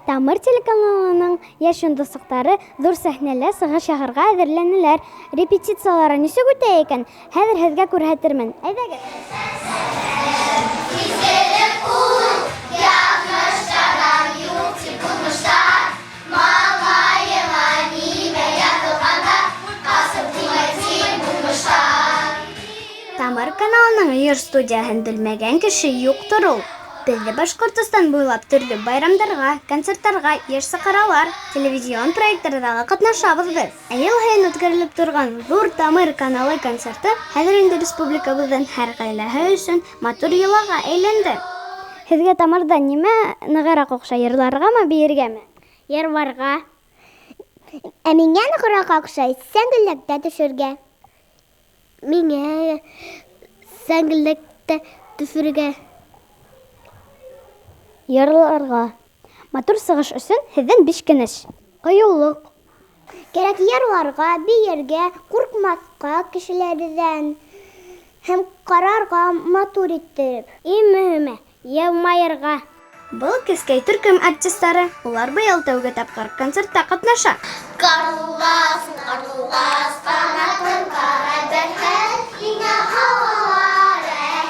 Тамыр телеканалының яшь йондызлыктары зур сәхнәлә Сыгыш шәһәргә әзерләнәләр. Репетициялары ничек үтә икән? Хәзер һеҙгә күрһәтермен. Әйҙәгеҙ. Тамыр каналының йыр студияһын белмәгән кеше юктыр ул. Бездә Башкортстан буйлап төрле байрамдарга, концертларга, яшь сакыралар, телевизион проектларда катнашабыз без. Ел һайын үткәрелеп торган Зур Тамыр каналы концерты хәзер инде республикабыздан һәр гаиләһе өчен матур йолага әйләнде. Һезгә Тамырда нимә ныгырак охшай, йырларгамы, биергәме? Йырларга. Ә миңа ныгырак охшай, сәнгеллектә төшергә. Миңа сәнгеллектә төшергә. Йырларга. Матур сыгыш өсөн һеҙҙән 5 кәңәш. Ҡыйыулыҡ. Кәрәк йырларга, биергә, ҡурҡмаҫҡа кешеләрҙән һәм ҡарарға матур итеп. Иң мөһиме, йылмайырға. Был кескәй төркөм артистары. Улар быйыл тәүге тапҡыр концертта ҡатнаша. Ҡарлуғас, ҡарлуғас, ҡанатын ҡара бәрһәң, һиңә һауалар әһәң.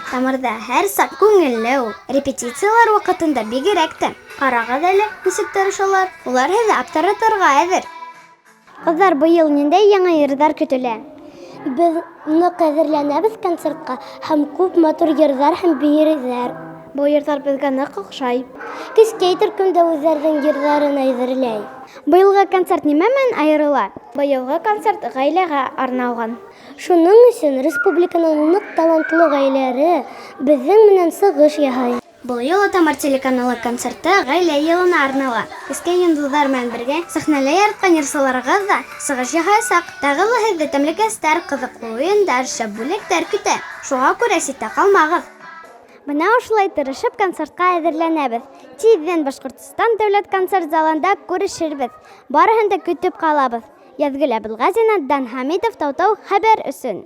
Тамырда һәр саҡ күңелле ул. Репетициялар ваҡытында бигерәк тә. Ҡарағыҙ әле, нисек тырышалар. Улар һеҙҙе аптыратырға әҙер. Ҡыҙҙар, быйыл ниндәй яңы йырҙар көтөлә? Беҙ ныҡ әҙерләнәбеҙ концертҡа һәм күп матур йырҙар һәм бейерҙәр. Был йырҙар беҙгә ныҡ оҡшай. Кескәй төркөмдә үҙҙәренең йырҙарын әҙерләй. Быйылғы концерт нимә менән айырыла? Быйылғы концерт ғаиләгә арналған. Шуның өсөн республиканың ныҡ талантлы ғаиләләре беҙҙең менән сығыш яһай. Был юлы Тамыр телеканалы концерты ғаилә йылына арнала. Кескәй йондоҙҙар менән бергә сәхнәлә яратҡан йырсыларығыҙ да сығыш яһаясаҡ. Тағы ла һеҙҙе тәмлекәстәр, ҡыҙыҡлы уйындар, шәп бүләктәр көтә. Шуға күрә ситтә ҡалмағыҙ. Бына ошолай тырышып концертҡа әҙерләнәбеҙ. Тиҙҙән Башҡортостан дәүләт концерт залында күрешербеҙ. Барыһын да көтөп ҡалабыҙ. Яҙгөл Әбелғазина, Дан Хамитов, Тау-Тау хәбәр өсөн.